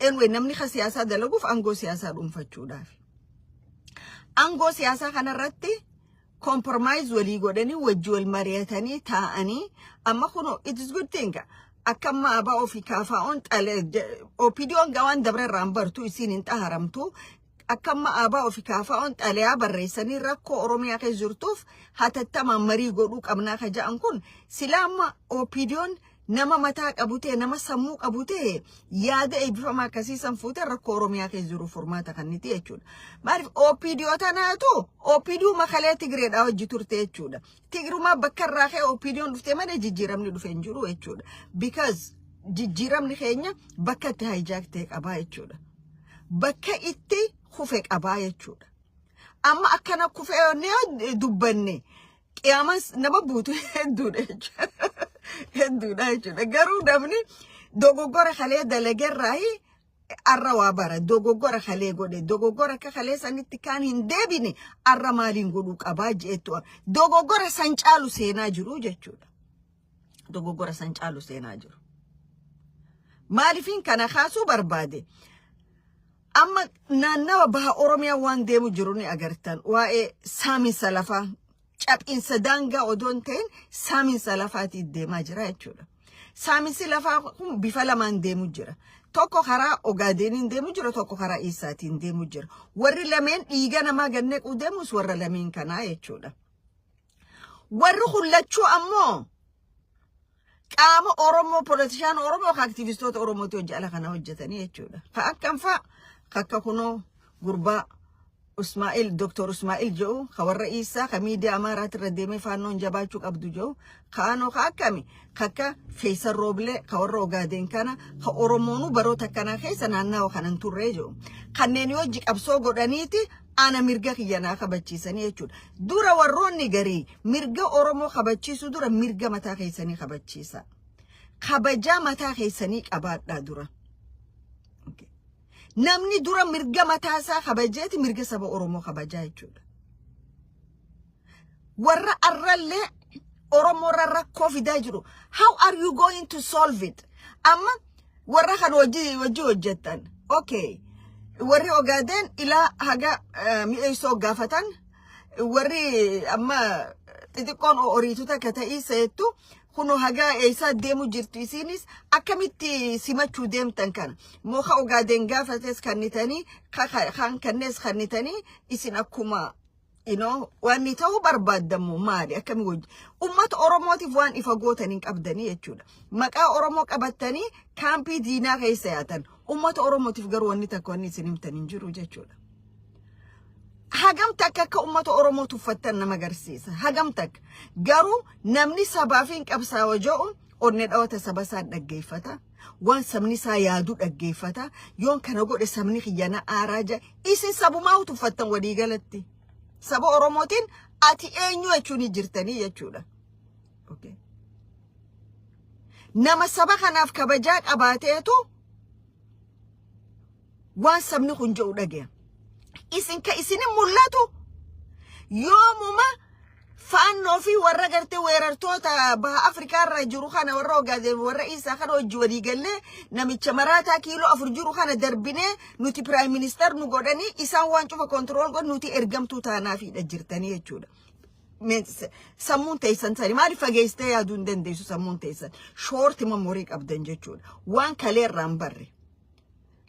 Anyway, namni ka siyasa dalaguuf angoo siyasa dhuunfachuudhaaf. Angoo siyasa kanarratti compromise walii godhanii wajji wal mari'atanii taa'anii amma kuno it is good thing akkamma aba ofii kaafaa'oon OPDO'n gawaan dabrarraan bartuu isiin hin xaharamtu akkamma aba ofii kaafaa'oon xalayaa barreessanii rakkoo Oromiyaa keessa jirtuuf hatattamaan marii godhuu qabnaa ka ja'an kun silaa amma OPDO'n nama mataa qabutee nama sammuu qabutee yaada eebbifamaa akkasiisan fuutee rakkoo Oromiyaa keessa jiru furmaata kanniti jechuudha. Maaliif OPDO tanaatu OPDO makalee Tigreedhaa hojii turte jechuudha. Tigrumaa bakka irraa ka'e OPDO'n dhuftee malee jijjiiramni dhufe hin jiru jechuudha. Because jijjiiramni keenya bakka itti hijack ta'e qabaa jechuudha. Bakka itti kufe qabaa jechuudha. Amma akkana kufee dubbanne qiyaamas nama buutu hedduudha jechuudha. Hedduudha jechuudha. Garuu namni dogoggora kalee dalagerraayi arra waa bara dogoggora kalee godhe dogoggora akka kalee sanitti kaan hin deebine arra maaliin godhuu qabaa jeettu dogoggora san caalu seenaa jiru jechuudha. Dogoggora san caalu seenaa jiru. Maaliifin kana kaasuu barbaade amma naannawa baha Oromiyaa waan deemu jiru ni agartan waa'ee saaminsa lafaa cabinsa daangaa odoon ta'in saaminsa lafaati deemaa jira jechuudha. Saaminsi lafaa kun bifa lamaan deemu jira. Tokko karaa Ogaadeniin deemu jira, tokko karaa Isaatiin deemu jira. Warri lameen dhiiga namaa gannequu deemus warra lameen kanaa jechuudha. Warri hullachuu ammoo qaama Oromoo politishaan Oromoo ka aktivistoota Oromooti hojii ala kana hojjetanii jechuudha. Ka akkam fa'a kakka kunoo gurbaa Dr. Ismail Joe, kawarra Isa, ka media Amarat rademe fanon jabachu qabdu Joe, kaano ka akkami, kaka Faisal Roble, kawarra Ogaden kana, ka Oromonu barota kana keessa naannawaa kanan turre Joe. Kanneen yoo qabsoo godhaniiti ana mirga kiyyana kabachiisanii jechuudha. Dura warroonni garii mirga Oromoo kabachiisu dura mirga mataa keessanii kabachiisa. Kabajaa mataa keessanii qabaadhaa dura. Namni dura mirga mataasaa kabajeeti mirga saba Oromoo kabajaa jechuudha. Warra arrallee Oromoo rakkoo fidaa jiru. How are you going to solve it? Amma warra kan wajji hojjettan. Okay. Warri Ogaden ilaa haga mi'eessoo gaafatan. Warri amma xixiqqoon oriituta ka ta'ii seettu. Kuno haga isa deemu jirtu isinis akkamitti simachuu deemtan kana moka Ogaden gaafates kannitanii kan kannes kannitanii isin akkuma waan ta'uu barbaadamu maali akkami wajji ummata Oromootiif waan ifa gootanii qabdanii jechuudha. Maqaa Oromoo qabatanii kaampii diinaa keessa yaatan ummata Oromootiif garuu wanni takka wanni isin himtanii jiru jechuudha. Hagam takka akka ummata Oromoo tuffattan nama agarsiisa. Hagam takka garuu namni sabaafiin qabsaa'oo jedhu onne dhawata saba isaa dhaggeeffata. Waan sabni isaa yaadu dhaggeeffata. Yoon kana godhe sabni kiyyana aaraaja isin sabumaa tuffattan walii galatti. Saba Oromootiin ati eenyu jechuun jirtanii jechuudha. Okay. Nama saba kanaaf kabajaa qabaateetu waan sabni kun jedhu dhageenya. Isin ka isin mul'atu yoomuma faannoo fi warra gartee weerartoota baha Afrikaa irra jiru kana warra Ogaden warra Isaa kana hojii walii gallee namicha maraataa kiiloo 4 jiru kana darbinee nuti prime minister nu godhanii isaan waan cufa control godhu nuti ergamtuu taanaafidha jirtanii jechuudha. Sammuun teessan sani maaliif fageessitee yaaduu hin dandeessu sammuun teessan short memory qabdan jechuudha. Waan kalee irraan barre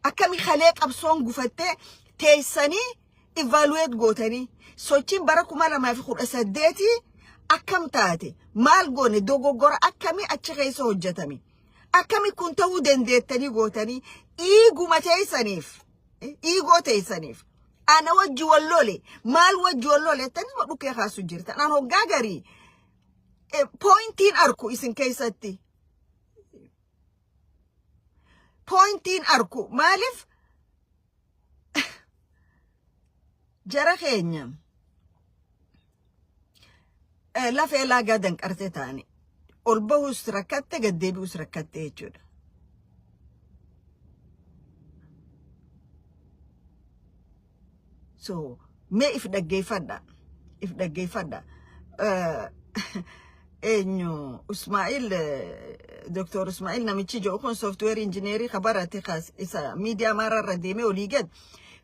akkami kalee qabsoon gufattee teessanii evaluate gootanii sochiin bara 2018 akkam taate maal goone dogoggora akkami achi keessa hojjetame akkami kun ta'uu dandeettanii gootanii iiguma teessaniif iigoo teessaniif ana wajji wallole maal wajji wallole tani dhukee kaasu jirtan an hoggaa garii pointiin arku isin keessatti pointiin arku maaliif jara keenya lafee laagaa danqarte taane ol bahus rakkatte gaddeebi'us rakkatte jechuudha. So mee if dhaggeeffadha إنه إسماعيل دكتور إسماعيل نمشي جو كون سوفت وير إنجينيري خبرتي خاص إسا ميديا مرة رديمة وليجد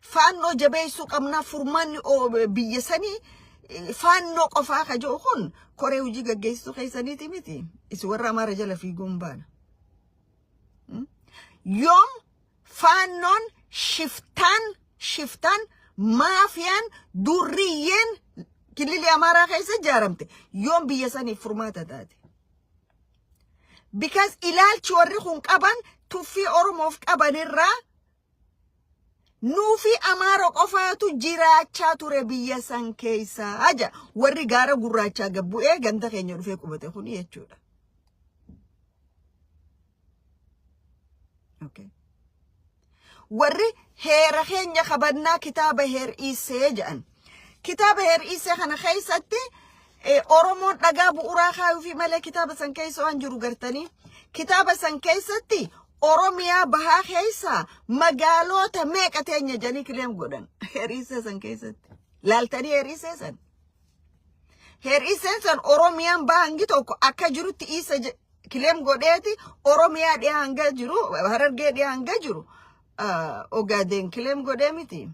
فانو جبي سوق أمنا فرمان أو بيساني فانو قفاق جو كون كوري وجيجا جيسو خيساني تيمتي إسورا ما رجل في جنبان يوم فانون شفتان مافيان دوريين كل اللي أمارا خيسا جارمتي يوم بيساني فرماتا داتي because إلال توريخون قبان توفي أورموف قبان الرا نوفي أمارا قفاتو جيراچا توري بيسان كيسا أجا وري غارا قراچا قبو غانتا خينيو رفي قبتي خوني يچودا اوكي وري هير خينيا خبرنا كتاب هير إيسي جان كتاب هير إيسي خانا خيساتي أورمون نقاب أراخاو في ملا كتاب سنكيسو أنجرو قرتني كتاب سنكيساتي أورميا بها خيسا مقالو تميكا تينيا جاني كليم قدن هير إيسي سنكيساتي لالتاني هير إيسي سن هير إيسي سن أورميا بها انجيتوكو أكا جرو تي إيسي كليم قدتي أورميا دي هنگا جرو هررگي دي هنگا جرو أوغادين كليم قدامتي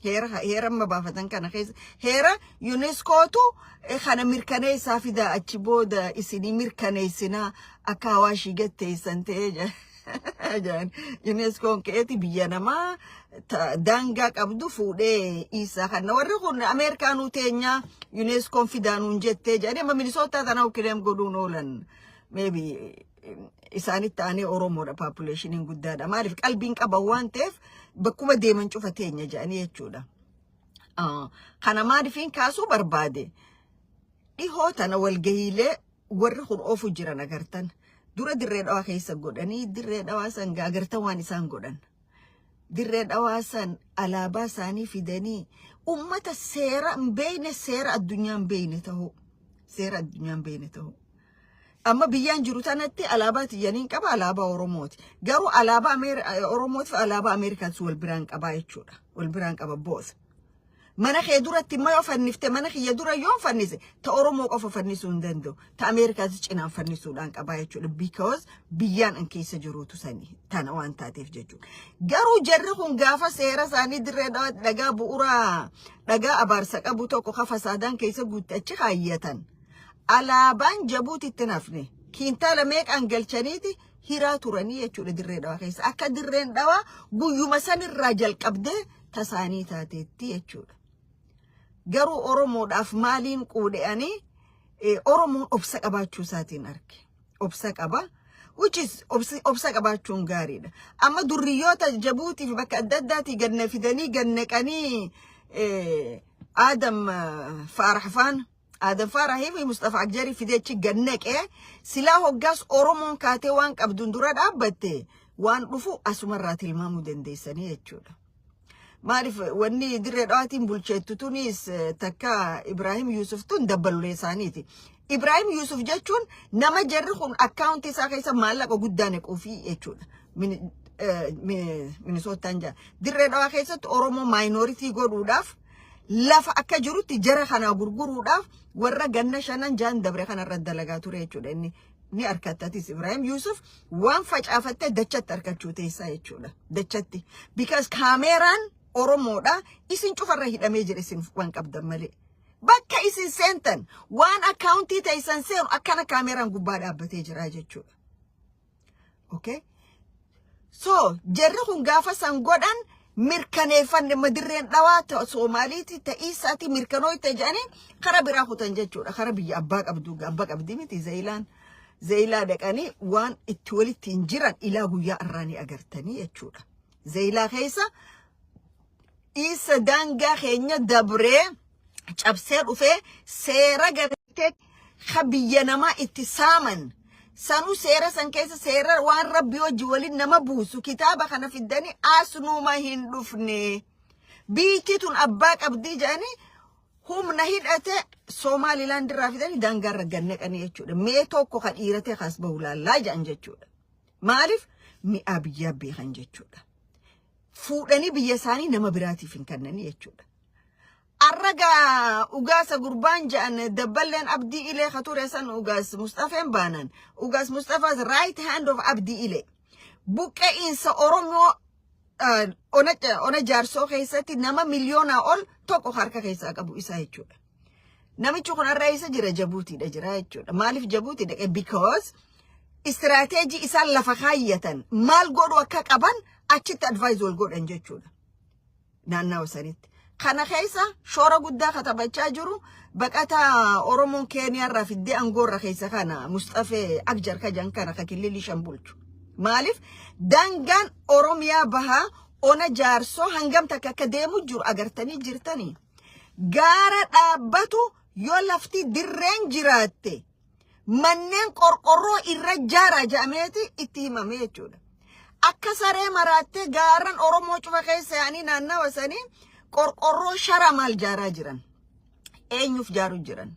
هيرا ما بافتن كان خيس هيرا يونسكو تو خانا ميركاني سافدا اتشبودا اسيني ميركاني سنا اكاواشي جتي سنتيجا جان يونسكو كيتي بيانا ما دانغا قبدو فودي إيسا خانا ورخون أمريكانو تينيا يونسكو فيدانون جتي جاني ما مينيسوتا تناو كلام قدون أولن maybe إساني تاني أورومو دا population إن قدادا ما عارف قلبين كبوان تيف بكوما ديمن شوفا تينيا جاني يتشودا خانا ما عارفين كاسو بربادي إيهو تانا والجهيلة ورخون أوفو جيرانا غرتن دورا درين أوا خيسا قداني درين أوا سان غاغرتا واني سان قدان درين أوا سان ألابا ساني فيداني أمة السيرة مبين السيرة الدنيا مبينته سيرة الدنيا مبينته أما بيان جروتانتي ألابات يانين كبا ألابا أوروموت قارو ألابا أوروموت فألابا أمريكا سوى البرانك أبا يتشودا والبرانك أبا بوث مناخ يدورة تما يوفنفت مناخ يدورة يوم فنسي تا أوروموك أفا فنسون دندو تا أمريكا تشينا فنسون لانك أبا يتشودا because بيان انكيس جروتو ساني تانا وان تاتيف ججو قارو جرخون قافا سيرا ساني دريدات لقا بؤرا لقا أبارسك أبو توكو خفا سادان كيسا قوت أتشي خايتان Alaabaan jabuuti itti nafne kiintaala meeqaan galchaniiti hiraa turanii jechuudha dirree dhawaa keessa akka dirreen dhawaa guyyuma sanirraa jalqabdee tasaanii taateetti jechuudha. Garuu Oromoodhaaf maaliin quudhe'anii Oromoon obsa qabaachuu isaatiin arge. Obsa qaba which is obsa qabaachuun gaariidha. Amma durriyoota jabuutiif bakka adda addaatii ganna fidanii ganneqanii Adam Faaraxfaan هذا فارهي في مصطفى عجاري في ديتش جنك سلاح قاس أورومون كاتي وان قبدون دورات أبتي وان رفو أسمرات المامو دنديساني يتشودا ما أعرف واني دريراتي مبولشيتو تونيس تكا إبراهيم يوسف تون دبلو ليسانيتي إبراهيم يوسف جاتشون نما جرخون أكاونتي ساقيسا مالك وقدانك وفي يتشودا من صوت تانجا دريراتي خيسات أورومو ماينوريتي قولو داف lafa akka jirutti jara kana gurguruudhaaf warra ganna shanan jaan dabre kana irra dalagaa ture jechuudha inni ni arkattatis Ibrahim Yusuf waan facaafatte dachatti arkachuu teessaa jechuudha dachatti because kaameraan Oromoodha isin cufarra hidhamee jira isin waan qabdan malee bakka isin seentan waan accountii teessan seenu akkana kaameraan gubbaa dhaabbatee jira jechuudha okay so jarri kun gaafa san godhan mirkaneeffanne madirreen dhawaa Soomaaliiti ta'iisaati mirkanooyte jedhanii kara biraa kutan jechuudha kara biyya abbaa qabdi miti zeeyilaa dhaqanii waan itti walitti hin jiran ilaa guyyaa irraanii agartanii jechuudha zeeyilaa keessa isa daangaa keenya dabree cabsee dhufee seera gartee biyya namaa itti saaman sanu seera san keessa seera waan rabbi wajji waliin nama buusu kitaaba kana fiddanii asnuma hin dhufne biititun abbaa qabdii jedhanii humna hidhate Somaliland irraa fidanii daangaarra ganneqanii jechuudha mee tokko kan dhiirate kaas bahulaallaa jedhan jechuudha maaliif mi'a biyyaa beekan jechuudha fuudhanii biyya isaanii nama biraatiif hin kennanii jechuudha Arraga ugaasa gurbaan ja'an dabballeen abdii ilee khature san ugaas Mustafeen baanan. Ugaas Mustafa's right hand of abdii ilee. Buqqe'insa Oromoo ona jaarsoo keessatti nama miliyoonaa ol tokko harka keessaa qabu isaa jechuudha. Namichi kun har'a isa jira Jabuutiidha jira jechuudha. Maaliif Jabuutiidha? Because istirateejii isaan lafa kaayyatan maal godhu akka qaban achitti advice wal godhan jechuudha. Naannawa sanitti. Kana keessa shoora guddaa katabachaa jiru baqata Oromoon Keeniyaarraa fiddee Angoorra keessa kana Mustafee Agjar kajan kana kakillili shan bulchu. Maaliif dangaan Oromiyaa bahaa ona jaarsoo hangam takka akka deemu jiru agartanii jirtanii. Gaara dhaabbatu yoo lafti dirreen jiraatte manneen qorqorroo irra jaara jedhameeti itti himame jechuudha. Akka saree maraattee gaaran Oromoo cufa keessa yaanii naannawa sanii qorqorroo shara maal jaaraa jiran. Eenyuuf jaaru jiran.